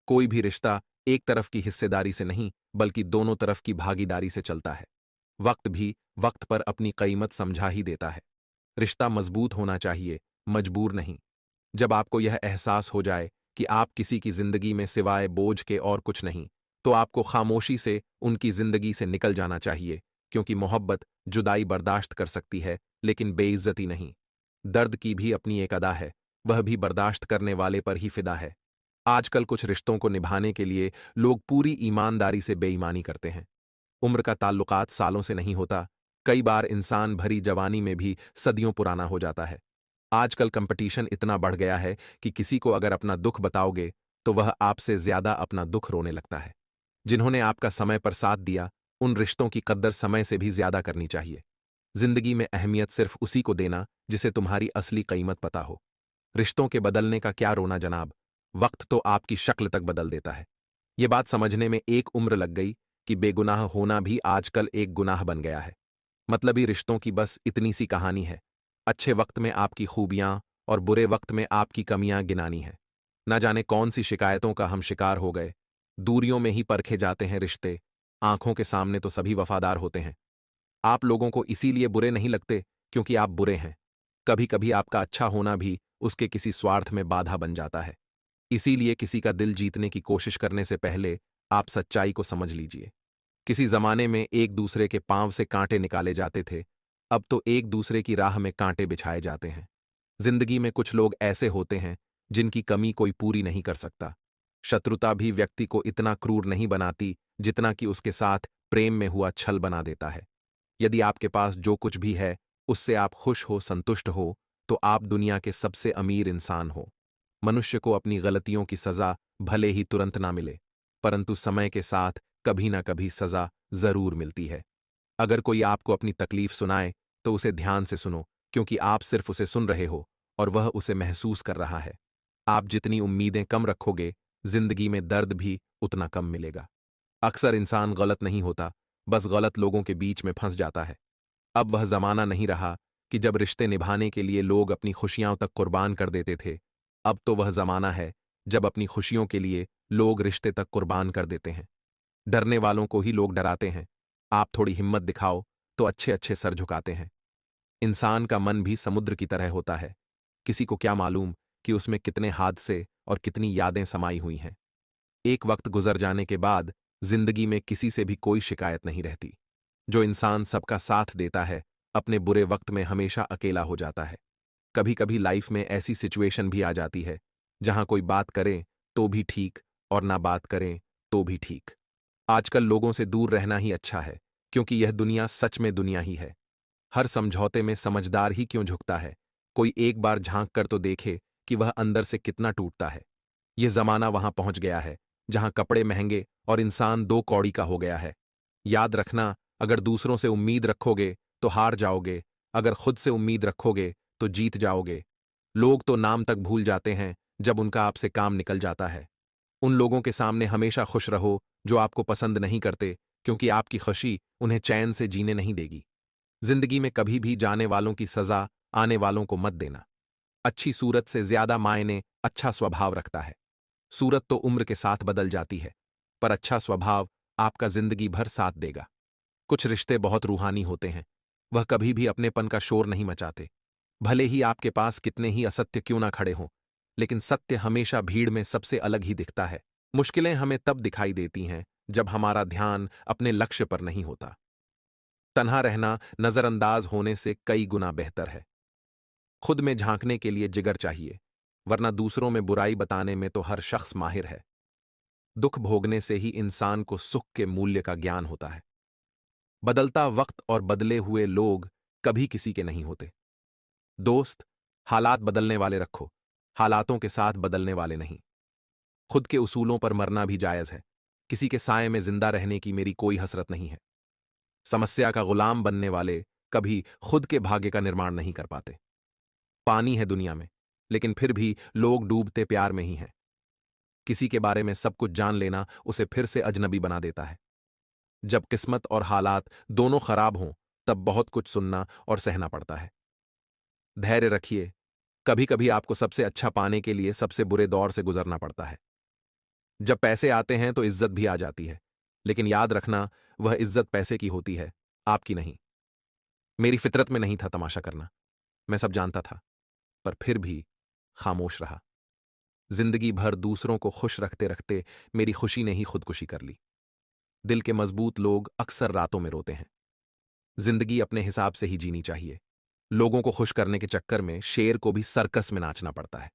कोई भी रिश्ता एक तरफ की हिस्सेदारी से नहीं, बल्कि दोनों तरफ की भागीदारी से चलता है। वक्त भी वक्त पर अपनी कीमत समझा ही देता है। रिश्ता मजबूत होना चाहिए, मजबूर नहीं। जब आपको यह एहसास हो जाए कि आप किसी की जिंदगी में सिवाय बोझ के और कुछ नहीं, तो आपको खामोशी से उनकी जिंदगी से निकल जाना चाहिए, क्योंकि मोहब्बत जुदाई बर्दाश्त कर सकती है, लेकिन बेइज्जती नहीं। दर्द की भी अपनी एक अदा है, वह भी बर्दाश्त करने वाले पर ही फिदा है। आजकल कुछ रिश्तों को निभाने के लिए लोग पूरी ईमानदारी से बेईमानी करते हैं। उम्र का ताल्लुकात सालों से नहीं होता, कई बार इंसान भरी जवानी में भी सदियों पुराना हो जाता है। आजकल कंपटीशन इतना बढ़ गया है कि किसी को अगर अपना दुख बताओगे तो वह आपसे ज्यादा अपना दुख रोने लगता है। जिन्होंने आपका समय पर साथ दिया, उन रिश्तों की कद्र समय से भी ज्यादा करनी चाहिए। जिंदगी में अहमियत सिर्फ उसी को देना जिसे तुम्हारी असली कीमत पता हो। रिश्तों के बदलने का क्या रोना जनाब, वक्त तो आपकी शक्ल तक बदल देता है। ये बात समझने में एक उम्र लग गई कि बेगुनाह होना भी आजकल एक गुनाह बन गया है। मतलबी रिश्तों की बस इतनी सी कहानी है। अच्छे वक्त में आपकी खूबियां और बुरे वक्त में आपकी कमियां गिनानी है। ना जाने कौन सी शिकायतों का हम शिकार हो गए। दूरियों में ही परखे जाते हैं रिश्ते, आंखों के सामने तो सभी वफादार होते हैं। आप लोगों को इसीलिए बुरे नहीं लगते क्योंकि आप बुरे हैं। कभी कभी आपका अच्छा होना भी उसके किसी स्वार्थ में बाधा बन जाता है। इसीलिए किसी का दिल जीतने की कोशिश करने से पहले आप सच्चाई को समझ लीजिए। किसी जमाने में एक दूसरे के पांव से कांटे निकाले जाते थे, अब तो एक दूसरे की राह में कांटे बिछाए जाते हैं। जिंदगी में कुछ लोग ऐसे होते हैं जिनकी कमी कोई पूरी नहीं कर सकता। शत्रुता भी व्यक्ति को इतना क्रूर नहीं बनाती जितना कि उसके साथ प्रेम में हुआ छल बना देता है। यदि आपके पास जो कुछ भी है उससे आप खुश हो, संतुष्ट हो, तो आप दुनिया के सबसे अमीर इंसान हो। मनुष्य को अपनी गलतियों की सजा भले ही तुरंत ना मिले, परंतु समय के साथ कभी ना कभी सजा जरूर मिलती है। अगर कोई आपको अपनी तकलीफ सुनाए तो उसे ध्यान से सुनो, क्योंकि आप सिर्फ उसे सुन रहे हो और वह उसे महसूस कर रहा है। आप जितनी उम्मीदें कम रखोगे, जिंदगी में दर्द भी उतना कम मिलेगा। अक्सर इंसान गलत नहीं होता, बस गलत लोगों के बीच में फंस जाता है। अब वह जमाना नहीं रहा कि जब रिश्ते निभाने के लिए लोग अपनी खुशियां तक कुर्बान कर देते थे। अब तो वह जमाना है जब अपनी खुशियों के लिए लोग रिश्ते तक कुर्बान कर देते हैं। डरने वालों को ही लोग डराते हैं। आप थोड़ी हिम्मत दिखाओ तो अच्छे अच्छे सर झुकाते हैं। इंसान का मन भी समुद्र की तरह होता है। किसी को क्या मालूम कि उसमें कितने हादसे और कितनी यादें समाई हुई हैं। एक वक्त गुजर जाने के बाद जिंदगी में किसी से भी कोई शिकायत नहीं रहती। जो इंसान सबका साथ देता है, अपने बुरे वक्त में हमेशा अकेला हो जाता है। कभी कभी लाइफ में ऐसी सिचुएशन भी आ जाती है जहां कोई बात करे तो भी ठीक और ना बात करें तो भी ठीक। आजकल लोगों से दूर रहना ही अच्छा है, क्योंकि यह दुनिया सच में दुनिया ही है। हर समझौते में समझदार ही क्यों झुकता है। कोई एक बार झांक कर तो देखे कि वह अंदर से कितना टूटता है। यह जमाना वहां पहुंच गया है जहां कपड़े महंगे और इंसान दो कौड़ी का हो गया है। याद रखना, अगर दूसरों से उम्मीद रखोगे तो हार जाओगे, अगर खुद से उम्मीद रखोगे तो जीत जाओगे। लोग तो नाम तक भूल जाते हैं जब उनका आपसे काम निकल जाता है। उन लोगों के सामने हमेशा खुश रहो जो आपको पसंद नहीं करते, क्योंकि आपकी खुशी उन्हें चैन से जीने नहीं देगी। जिंदगी में कभी भी जाने वालों की सजा आने वालों को मत देना। अच्छी सूरत से ज्यादा मायने अच्छा स्वभाव रखता है। सूरत तो उम्र के साथ बदल जाती है, पर अच्छा स्वभाव आपका जिंदगी भर साथ देगा। कुछ रिश्ते बहुत रूहानी होते हैं, वह कभी भी अपनेपन का शोर नहीं मचाते। भले ही आपके पास कितने ही असत्य क्यों ना खड़े हों, लेकिन सत्य हमेशा भीड़ में सबसे अलग ही दिखता है। मुश्किलें हमें तब दिखाई देती हैं जब हमारा ध्यान अपने लक्ष्य पर नहीं होता। तन्हा रहना नजरअंदाज होने से कई गुना बेहतर है। खुद में झांकने के लिए जिगर चाहिए, वरना दूसरों में बुराई बताने में तो हर शख्स माहिर है। दुख भोगने से ही इंसान को सुख के मूल्य का ज्ञान होता है। बदलता वक्त और बदले हुए लोग कभी किसी के नहीं होते। दोस्त, हालात बदलने वाले रखो, हालातों के साथ बदलने वाले नहीं। खुद के उसूलों पर मरना भी जायज है। किसी के साए में जिंदा रहने की मेरी कोई हसरत नहीं है। समस्या का गुलाम बनने वाले कभी खुद के भाग्य का निर्माण नहीं कर पाते। पानी है दुनिया में, लेकिन फिर भी लोग डूबते प्यार में ही हैं। किसी के बारे में सब कुछ जान लेना उसे फिर से अजनबी बना देता है। जब किस्मत और हालात दोनों खराब हों, तब बहुत कुछ सुनना और सहना पड़ता है। धैर्य रखिए, कभी कभी आपको सबसे अच्छा पाने के लिए सबसे बुरे दौर से गुजरना पड़ता है। जब पैसे आते हैं तो इज्जत भी आ जाती है, लेकिन याद रखना, वह इज्जत पैसे की होती है, आपकी नहीं। मेरी फितरत में नहीं था तमाशा करना, मैं सब जानता था, पर फिर भी खामोश रहा। जिंदगी भर दूसरों को खुश रखते रखते मेरी खुशी ने ही खुदकुशी कर ली। दिल के मजबूत लोग अक्सर रातों में रोते हैं। जिंदगी अपने हिसाब से ही जीनी चाहिए। लोगों को खुश करने के चक्कर में शेर को भी सर्कस में नाचना पड़ता है।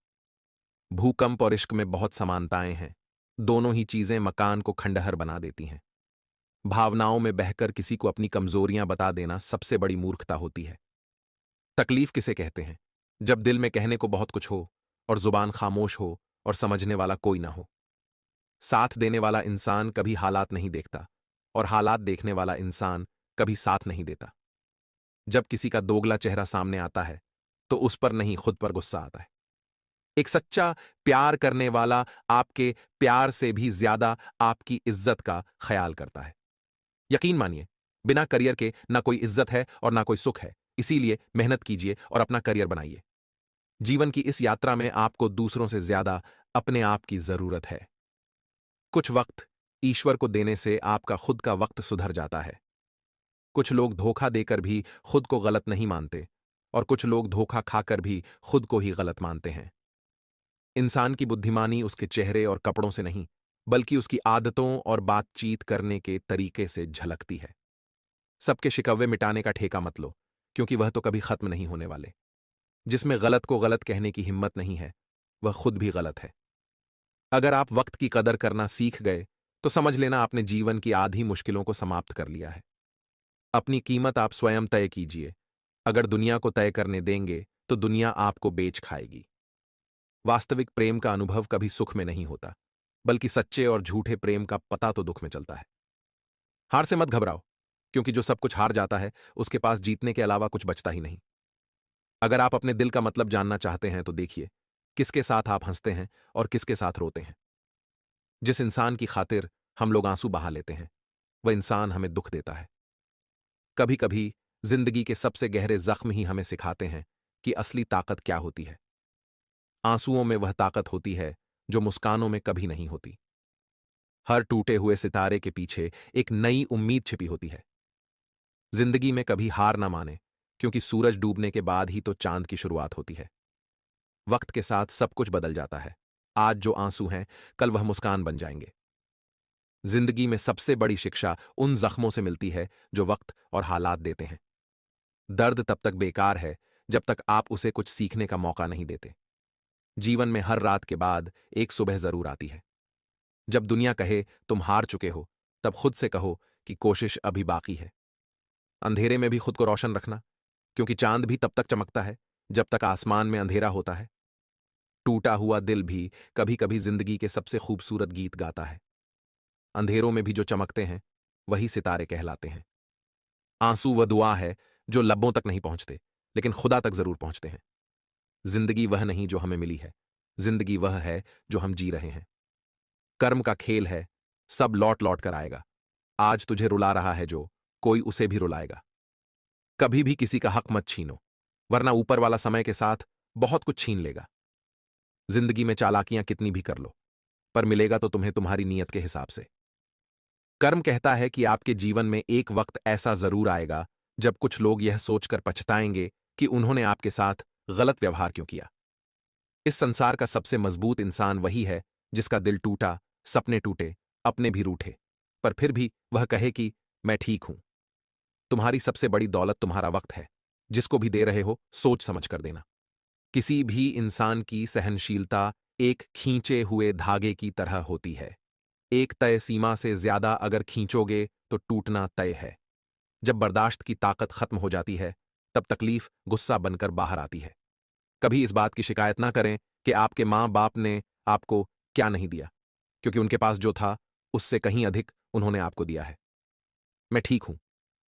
भूकंप और इश्क में बहुत समानताएं हैं। दोनों ही चीजें मकान को खंडहर बना देती हैं। भावनाओं में बहकर किसी को अपनी कमजोरियां बता देना सबसे बड़ी मूर्खता होती है। तकलीफ किसे कहते हैं? जब दिल में कहने को बहुत कुछ हो और जुबान खामोश हो और समझने वाला कोई ना हो। साथ देने वाला इंसान कभी हालात नहीं देखता और हालात देखने वाला इंसान कभी साथ नहीं देता। जब किसी का दोगला चेहरा सामने आता है तो उस पर नहीं, खुद पर गुस्सा आता है। एक सच्चा प्यार करने वाला आपके प्यार से भी ज्यादा आपकी इज्जत का ख्याल करता है। यकीन मानिए, बिना करियर के ना कोई इज्जत है और ना कोई सुख है। इसीलिए मेहनत कीजिए और अपना करियर बनाइए। जीवन की इस यात्रा में आपको दूसरों से ज्यादा अपने आप की जरूरत है। कुछ वक्त ईश्वर को देने से आपका खुद का वक्त सुधर जाता है। कुछ लोग धोखा देकर भी खुद को गलत नहीं मानते और कुछ लोग धोखा खाकर भी खुद को ही गलत मानते हैं। इंसान की बुद्धिमानी उसके चेहरे और कपड़ों से नहीं, बल्कि उसकी आदतों और बातचीत करने के तरीके से झलकती है। सबके शिकवे मिटाने का ठेका मत लो, क्योंकि वह तो कभी खत्म नहीं होने वाले। जिसमें गलत को गलत कहने की हिम्मत नहीं है, वह खुद भी गलत है। अगर आप वक्त की कदर करना सीख गए तो समझ लेना आपने जीवन की आधी मुश्किलों को समाप्त कर लिया है। अपनी कीमत आप स्वयं तय कीजिए। अगर दुनिया को तय करने देंगे तो दुनिया आपको बेच खाएगी। वास्तविक प्रेम का अनुभव कभी सुख में नहीं होता, बल्कि सच्चे और झूठे प्रेम का पता तो दुख में चलता है। हार से मत घबराओ, क्योंकि जो सब कुछ हार जाता है उसके पास जीतने के अलावा कुछ बचता ही नहीं। अगर आप अपने दिल का मतलब जानना चाहते हैं तो देखिए, किसके साथ आप हंसते हैं और किसके साथ रोते हैं। जिस इंसान की खातिर हम लोग आंसू बहा लेते हैं, वह इंसान हमें दुख देता है। कभी कभी जिंदगी के सबसे गहरे जख्म ही हमें सिखाते हैं कि असली ताकत क्या होती है। आंसुओं में वह ताकत होती है जो मुस्कानों में कभी नहीं होती। हर टूटे हुए सितारे के पीछे एक नई उम्मीद छिपी होती है। जिंदगी में कभी हार ना माने, क्योंकि सूरज डूबने के बाद ही तो चांद की शुरुआत होती है। वक्त के साथ सब कुछ बदल जाता है। आज जो आंसू हैं, कल वह मुस्कान बन जाएंगे। जिंदगी में सबसे बड़ी शिक्षा उन जख्मों से मिलती है जो वक्त और हालात देते हैं। दर्द तब तक बेकार है जब तक आप उसे कुछ सीखने का मौका नहीं देते। जीवन में हर रात के बाद एक सुबह जरूर आती है। जब दुनिया कहे तुम हार चुके हो, तब खुद से कहो कि कोशिश अभी बाकी है। अंधेरे में भी खुद को रोशन रखना, क्योंकि चांद भी तब तक चमकता है जब तक आसमान में अंधेरा होता है। टूटा हुआ दिल भी कभी कभी जिंदगी के सबसे खूबसूरत गीत गाता है। अंधेरों में भी जो चमकते हैं वही सितारे कहलाते हैं। आंसू वह दुआ है जो लबों तक नहीं पहुंचते, लेकिन खुदा तक जरूर पहुंचते हैं। जिंदगी वह नहीं जो हमें मिली है, जिंदगी वह है जो हम जी रहे हैं। कर्म का खेल है, सब लौट लौट कर आएगा। आज तुझे रुला रहा है जो, कोई उसे भी रुलाएगा। कभी भी किसी का हक मत छीनो, वरना ऊपर वाला समय के साथ बहुत कुछ छीन लेगा। जिंदगी में चालाकियां कितनी भी कर लो, पर मिलेगा तो तुम्हें तुम्हारी नीयत के हिसाब से। कर्म कहता है कि आपके जीवन में एक वक्त ऐसा जरूर आएगा जब कुछ लोग यह सोचकर पछताएंगे कि उन्होंने आपके साथ गलत व्यवहार क्यों किया। इस संसार का सबसे मजबूत इंसान वही है जिसका दिल टूटा, सपने टूटे, अपने भी रूठे, पर फिर भी वह कहे कि मैं ठीक हूं। तुम्हारी सबसे बड़ी दौलत तुम्हारा वक्त है। जिसको भी दे रहे हो, सोच समझ कर देना। किसी भी इंसान की सहनशीलता एक खींचे हुए धागे की तरह होती है। एक तय सीमा से ज्यादा अगर खींचोगे तो टूटना तय है। जब बर्दाश्त की ताकत खत्म हो जाती है, तब तकलीफ गुस्सा बनकर बाहर आती है। कभी इस बात की शिकायत ना करें कि आपके माँ बाप ने आपको क्या नहीं दिया, क्योंकि उनके पास जो था उससे कहीं अधिक उन्होंने आपको दिया है। मैं ठीक हूं,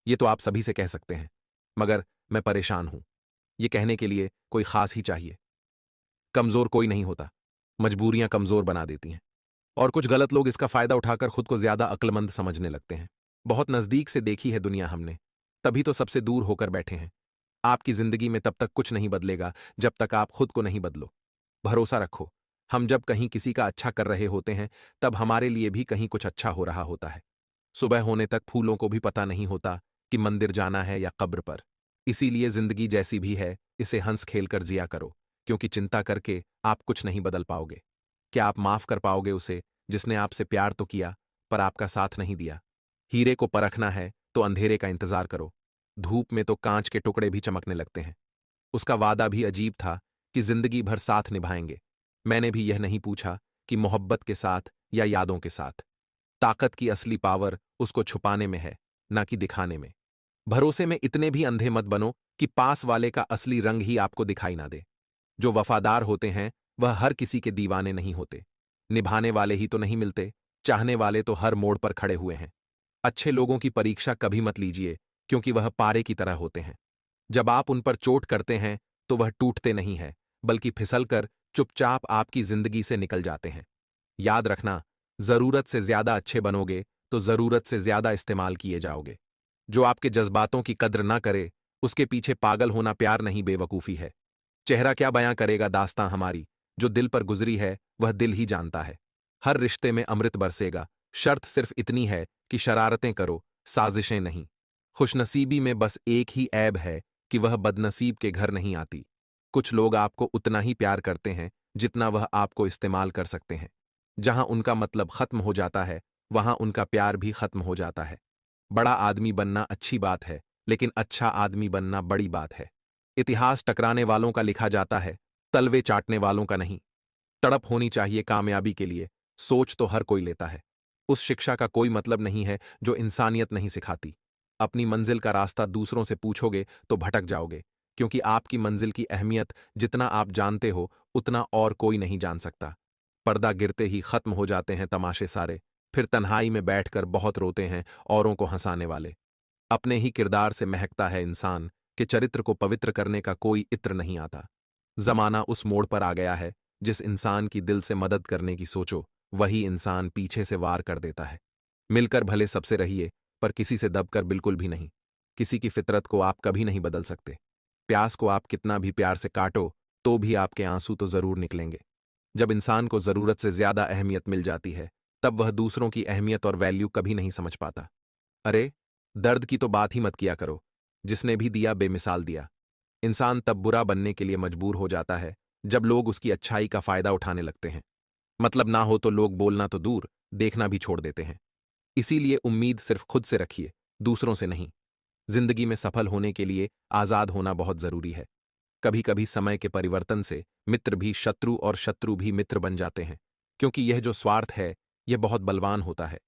ये तो आप सभी से कह सकते हैं, मगर मैं परेशान हूं, ये कहने के लिए कोई खास ही चाहिए। कमजोर कोई नहीं होता, मजबूरियां कमजोर बना देती हैं। और कुछ गलत लोग इसका फायदा उठाकर खुद को ज्यादा अक्लमंद समझने लगते हैं। बहुत नजदीक से देखी है दुनिया हमने, तभी तो सबसे दूर होकर बैठे हैं। आपकी जिंदगी में तब तक कुछ नहीं बदलेगा जब तक आप खुद को नहीं बदलो। भरोसा रखो, हम जब कहीं किसी का अच्छा कर रहे होते हैं तब हमारे लिए भी कहीं कुछ अच्छा हो रहा होता है। सुबह होने तक फूलों को भी पता नहीं होता कि मंदिर जाना है या कब्र पर। इसीलिए जिंदगी जैसी भी है इसे हंस खेल कर जिया करो, क्योंकि चिंता करके आप कुछ नहीं बदल पाओगे। क्या आप माफ कर पाओगे उसे जिसने आपसे प्यार तो किया पर आपका साथ नहीं दिया? हीरे को परखना है तो अंधेरे का इंतजार करो। धूप में तो कांच के टुकड़े भी चमकने लगते हैं। उसका वादा भी अजीब था कि जिंदगी भर साथ निभाएंगे। मैंने भी यह नहीं पूछा कि मोहब्बत के साथ या यादों के साथ। ताकत की असली पावर उसको छुपाने में है, ना कि दिखाने में। भरोसे में इतने भी अंधे मत बनो कि पास वाले का असली रंग ही आपको दिखाई ना दे। जो वफादार होते हैं वह हर किसी के दीवाने नहीं होते। निभाने वाले ही तो नहीं मिलते, चाहने वाले तो हर मोड़ पर खड़े हुए हैं। अच्छे लोगों की परीक्षा कभी मत लीजिए, क्योंकि वह पारे की तरह होते हैं। जब आप उन पर चोट करते हैं तो वह टूटते नहीं हैं, बल्कि फिसलकर चुपचाप आपकी जिंदगी से निकल जाते हैं। याद रखना, जरूरत से ज्यादा अच्छे बनोगे तो जरूरत से ज्यादा इस्तेमाल किए जाओगे। जो आपके जज्बातों की कद्र ना करे, उसके पीछे पागल होना प्यार नहीं बेवकूफी है। चेहरा क्या बयां करेगा दास्तां हमारी, जो दिल पर गुजरी है वह दिल ही जानता है। हर रिश्ते में अमृत बरसेगा, शर्त सिर्फ इतनी है कि शरारतें करो, साजिशें नहीं। खुशनसीबी में बस एक ही ऐब है कि वह बदनसीब के घर नहीं आती। कुछ लोग आपको उतना ही प्यार करते हैं जितना वह आपको इस्तेमाल कर सकते हैं। जहां उनका मतलब खत्म हो जाता है वहां उनका प्यार भी खत्म हो जाता है। बड़ा आदमी बनना अच्छी बात है, लेकिन अच्छा आदमी बनना बड़ी बात है। इतिहास टकराने वालों का लिखा जाता है, तलवे चाटने वालों का नहीं। तड़प होनी चाहिए कामयाबी के लिए, सोच तो हर कोई लेता है। उस शिक्षा का कोई मतलब नहीं है जो इंसानियत नहीं सिखाती। अपनी मंजिल का रास्ता दूसरों से पूछोगे तो भटक जाओगे, क्योंकि आपकी मंजिल की अहमियत जितना आप जानते हो उतना और कोई नहीं जान सकता। पर्दा गिरते ही खत्म हो जाते हैं तमाशे सारे, फिर तन्हाई में बैठकर बहुत रोते हैं औरों को हंसाने वाले। अपने ही किरदार से महकता है इंसान कि चरित्र को पवित्र करने का कोई इत्र नहीं आता। जमाना उस मोड़ पर आ गया है, जिस इंसान की दिल से मदद करने की सोचो वही इंसान पीछे से वार कर देता है। मिलकर भले सबसे रहिए, पर किसी से दबकर बिल्कुल भी नहीं। किसी की फितरत को आप कभी नहीं बदल सकते। प्यास को आप कितना भी प्यार से काटो तो भी आपके आंसू तो जरूर निकलेंगे। जब इंसान को जरूरत से ज्यादा अहमियत मिल जाती है तब वह दूसरों की अहमियत और वैल्यू कभी नहीं समझ पाता। अरे, दर्द की तो बात ही मत किया करो। जिसने भी दिया बेमिसाल दिया। इंसान तब बुरा बनने के लिए मजबूर हो जाता है जब लोग उसकी अच्छाई का फायदा उठाने लगते हैं। मतलब ना हो तो लोग बोलना तो दूर, देखना भी छोड़ देते हैं। इसीलिए उम्मीद सिर्फ खुद से रखिए, दूसरों से नहीं। जिंदगी में सफल होने के लिए आजाद होना बहुत जरूरी है। कभी कभी समय के परिवर्तन से मित्र भी शत्रु और शत्रु भी मित्र बन जाते हैं, क्योंकि यह जो स्वार्थ है यह बहुत बलवान होता है।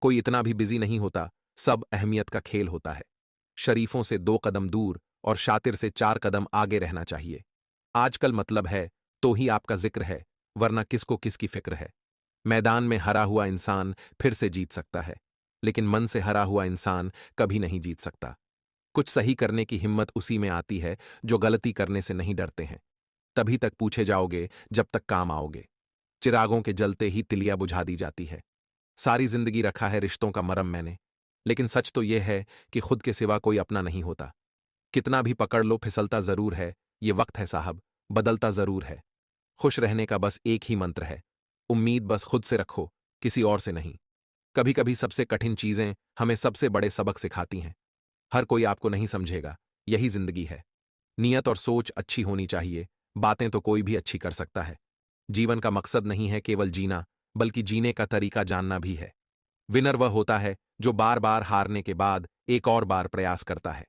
कोई इतना भी बिजी नहीं होता, सब अहमियत का खेल होता है। शरीफों से 2 कदम दूर और शातिर से 4 कदम आगे रहना चाहिए। आजकल मतलब है तो ही आपका जिक्र है, वरना किसको किसकी फिक्र है। मैदान में हरा हुआ इंसान फिर से जीत सकता है, लेकिन मन से हरा हुआ इंसान कभी नहीं जीत सकता। कुछ सही करने की हिम्मत उसी में आती है जो गलती करने से नहीं डरते हैं। तभी तक पूछे जाओगे जब तक काम आओगे। चिरागों के जलते ही तिलिया बुझा दी जाती है। सारी जिंदगी रखा है रिश्तों का मरम मैंने, लेकिन सच तो यह है कि खुद के सिवा कोई अपना नहीं होता। कितना भी पकड़ लो फिसलता जरूर है, ये वक्त है साहब, बदलता जरूर है। खुश रहने का बस एक ही मंत्र है, उम्मीद बस खुद से रखो, किसी और से नहीं। कभी कभी सबसे कठिन चीजें हमें सबसे बड़े सबक सिखाती हैं। हर कोई आपको नहीं समझेगा, यही जिंदगी है। नियत और सोच अच्छी होनी चाहिए, बातें तो कोई भी अच्छी कर सकता है। जीवन का मकसद नहीं है केवल जीना, बल्कि जीने का तरीका जानना भी है। विनर वह होता है जो बार बार हारने के बाद एक और बार प्रयास करता है।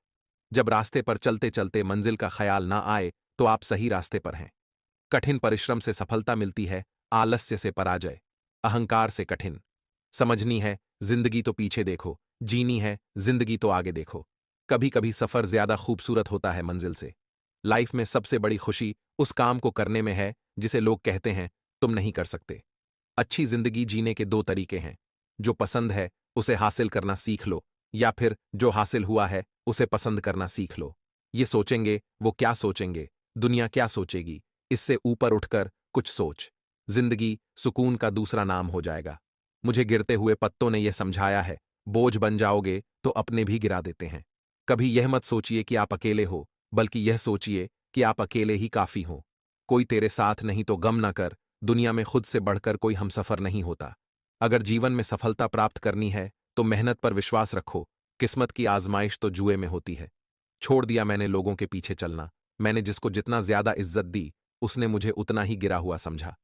जब रास्ते पर चलते चलते मंजिल का ख्याल ना आए तो आप सही रास्ते पर हैं। कठिन परिश्रम से सफलता मिलती है, आलस्य से पराजय, अहंकार से कठिन। समझनी है जिंदगी तो पीछे देखो, जीनी है जिंदगी तो आगे देखो। कभी कभी सफर ज्यादा खूबसूरत होता है मंजिल से। लाइफ में सबसे बड़ी खुशी उस काम को करने में है जिसे लोग कहते हैं तुम नहीं कर सकते। अच्छी जिंदगी जीने के 2 तरीके हैं। जो पसंद है उसे हासिल करना सीख लो, या फिर जो हासिल हुआ है उसे पसंद करना सीख लो। ये सोचेंगे वो क्या सोचेंगे, दुनिया क्या सोचेगी, इससे ऊपर उठकर कुछ सोच। जिंदगी सुकून का दूसरा नाम हो जाएगा। मुझे गिरते हुए पत्तों ने यह समझाया है, बोझ बन जाओगे तो अपने भी गिरा देते हैं। कभी यह मत सोचिए कि आप अकेले हो, बल्कि यह सोचिए कि आप अकेले ही काफी हो। कोई तेरे साथ नहीं तो गम न कर, दुनिया में खुद से बढ़कर कोई हमसफर नहीं होता। अगर जीवन में सफलता प्राप्त करनी है तो मेहनत पर विश्वास रखो, किस्मत की आजमाइश तो जुए में होती है। छोड़ दिया मैंने लोगों के पीछे चलना, मैंने जिसको जितना ज्यादा इज्जत दी उसने मुझे उतना ही गिरा हुआ समझा।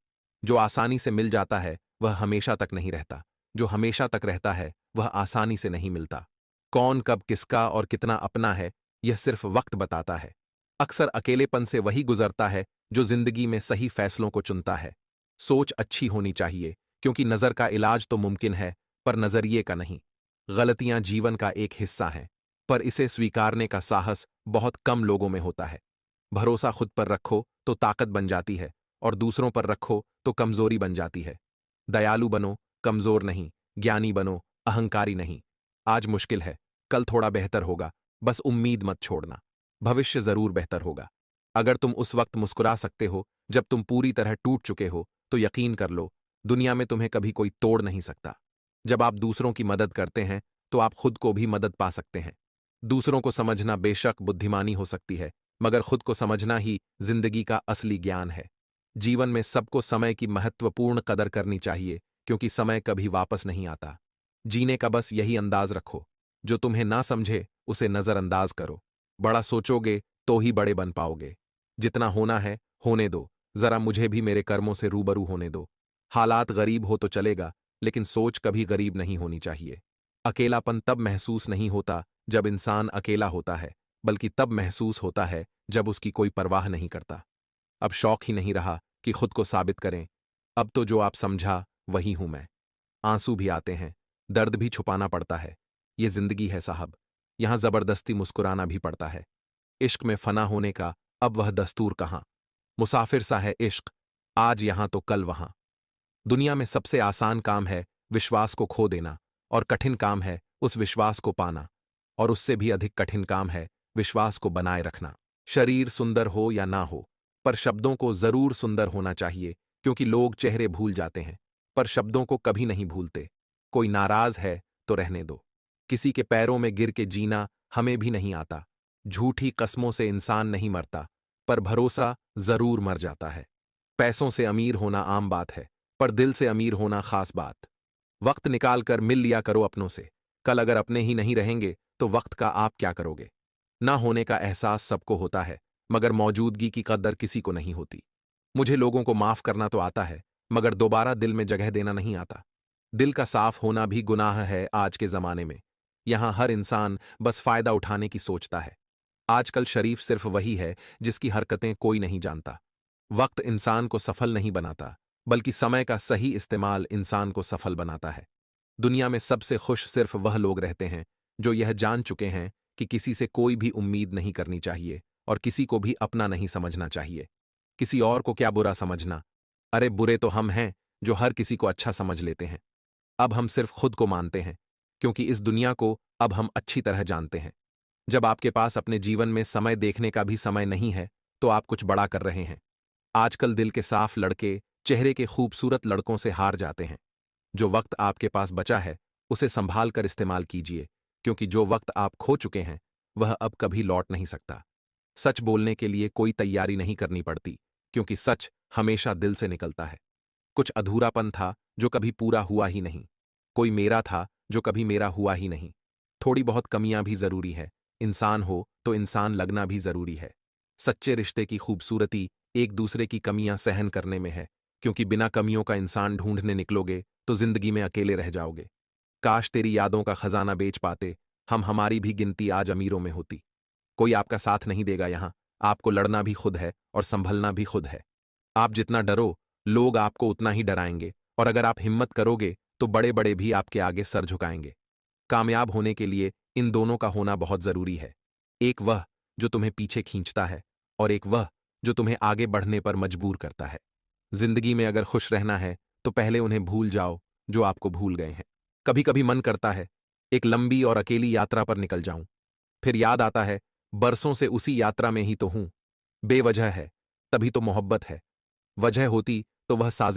जो आसानी से मिल जाता है वह हमेशा तक नहीं रहता, जो हमेशा तक रहता है वह आसानी से नहीं मिलता। कौन कब किसका और कितना अपना है यह सिर्फ वक्त बताता है। अक्सर अकेलेपन से वही गुजरता है जो जिंदगी में सही फैसलों को चुनता है। सोच अच्छी होनी चाहिए, क्योंकि नजर का इलाज तो मुमकिन है पर नजरिए का नहीं। गलतियां जीवन का एक हिस्सा हैं, पर इसे स्वीकारने का साहस बहुत कम लोगों में होता है। भरोसा खुद पर रखो तो ताकत बन जाती है, और दूसरों पर रखो तो कमजोरी बन जाती है। दयालु बनो, कमजोर नहीं। ज्ञानी बनो, अहंकारी नहीं। आज मुश्किल है, कल थोड़ा बेहतर होगा, बस उम्मीद मत छोड़ना। भविष्य जरूर बेहतर होगा। अगर तुम उस वक्त मुस्कुरा सकते हो जब तुम पूरी तरह टूट चुके हो, तो यकीन कर लो, दुनिया में तुम्हें कभी कोई तोड़ नहीं सकता। जब आप दूसरों की मदद करते हैं तो आप खुद को भी मदद पा सकते हैं। दूसरों को समझना बेशक बुद्धिमानी हो सकती है, मगर खुद को समझना ही जिंदगी का असली ज्ञान है। जीवन में सबको समय की महत्वपूर्ण कदर करनी चाहिए, क्योंकि समय कभी वापस नहीं आता। जीने का बस यही अंदाज रखो, जो तुम्हें ना समझे उसे नजरअंदाज करो। बड़ा सोचोगे तो ही बड़े बन पाओगे। जितना होना है होने दो, जरा मुझे भी मेरे कर्मों से रूबरू होने दो। हालात गरीब हो तो चलेगा, लेकिन सोच कभी गरीब नहीं होनी चाहिए। अकेलापन तब महसूस नहीं होता जब इंसान अकेला होता है, बल्कि तब महसूस होता है जब उसकी कोई परवाह नहीं करता। अब शौक ही नहीं रहा कि खुद को साबित करें। अब तो जो आप समझा वही हूं मैं। आंसू भी आते हैं, दर्द भी छुपाना पड़ता है। ये जिंदगी है साहब, यहां जबरदस्ती मुस्कुराना भी पड़ता है। इश्क में फना होने का अब वह दस्तूर कहां। मुसाफिर सा है इश्क, आज यहां तो कल वहां। दुनिया में सबसे आसान काम है विश्वास को खो देना, और कठिन काम है उस विश्वास को पाना, और उससे भी अधिक कठिन काम है विश्वास को बनाए रखना। शरीर सुंदर हो या ना हो, पर शब्दों को जरूर सुंदर होना चाहिए, क्योंकि लोग चेहरे भूल जाते हैं पर शब्दों को कभी नहीं भूलते। कोई नाराज है तो रहने दो। किसी के पैरों में गिर के जीना हमें भी नहीं आता। झूठी कस्मों से इंसान नहीं मरता, पर भरोसा जरूर मर जाता है। पैसों से अमीर होना आम बात है, पर दिल से अमीर होना खास बात। वक्त निकाल कर मिल लिया करो अपनों से। कल अगर अपने ही नहीं रहेंगे तो वक्त का आप क्या करोगे। ना होने का एहसास सबको होता है, मगर मौजूदगी की कदर किसी को नहीं होती। मुझे लोगों को माफ करना तो आता है, मगर दोबारा दिल में जगह देना नहीं आता। दिल का साफ होना भी गुनाह है आज के जमाने में। यहां हर इंसान बस फायदा उठाने की सोचता है। आजकल शरीफ सिर्फ वही है जिसकी हरकतें कोई नहीं जानता। वक्त इंसान को सफल नहीं बनाता, बल्कि समय का सही इस्तेमाल इंसान को सफल बनाता है। दुनिया में सबसे खुश सिर्फ वह लोग रहते हैं जो यह जान चुके हैं कि किसी से कोई भी उम्मीद नहीं करनी चाहिए, और किसी को भी अपना नहीं समझना चाहिए। किसी और को क्या बुरा समझना। अरे बुरे तो हम हैं जो हर किसी को अच्छा समझ लेते हैं। अब हम सिर्फ खुद को मानते हैं, क्योंकि इस दुनिया को अब हम अच्छी तरह जानते हैं। जब आपके पास अपने जीवन में समय देखने का भी समय नहीं है, तो आप कुछ बड़ा कर रहे हैं। आजकल दिल के साफ लड़के चेहरे के खूबसूरत लड़कों से हार जाते हैं। जो वक्त आपके पास बचा है उसे संभाल कर इस्तेमाल कीजिए, क्योंकि जो वक्त आप खो चुके हैं वह अब कभी लौट नहीं सकता। सच बोलने के लिए कोई तैयारी नहीं करनी पड़ती, क्योंकि सच हमेशा दिल से निकलता है। कुछ अधूरापन था जो कभी पूरा हुआ ही नहीं। कोई मेरा था जो कभी मेरा हुआ ही नहीं। थोड़ी बहुत कमियां भी जरूरी है। इंसान हो तो इंसान लगना भी जरूरी है। सच्चे रिश्ते की खूबसूरती एक दूसरे की कमियां सहन करने में है, क्योंकि बिना कमियों का इंसान ढूंढने निकलोगे तो जिंदगी में अकेले रह जाओगे। काश तेरी यादों का खजाना बेच पाते, हम हमारी भी गिनती आज अमीरों में होती। कोई आपका साथ नहीं देगा यहां, आपको लड़ना भी खुद है और संभलना भी खुद है। आप जितना डरो, लोग आपको उतना ही डराएंगे, और अगर आप हिम्मत करोगे तो बड़े बड़े भी आपके आगे सर झुकाएंगे। कामयाब होने के लिए इन दोनों का होना बहुत जरूरी है। एक वह जो तुम्हें पीछे खींचता है, और एक वह जो तुम्हें आगे बढ़ने पर मजबूर करता है। जिंदगी में अगर खुश रहना है तो पहले उन्हें भूल जाओ जो आपको भूल गए हैं। कभी कभी मन करता है एक लंबी और अकेली यात्रा पर निकल जाऊं, फिर याद आता है बरसों से उसी यात्रा में ही तो हूं। बेवजह है, तभी तो मोहब्बत है। वजह होती तो वह साजिश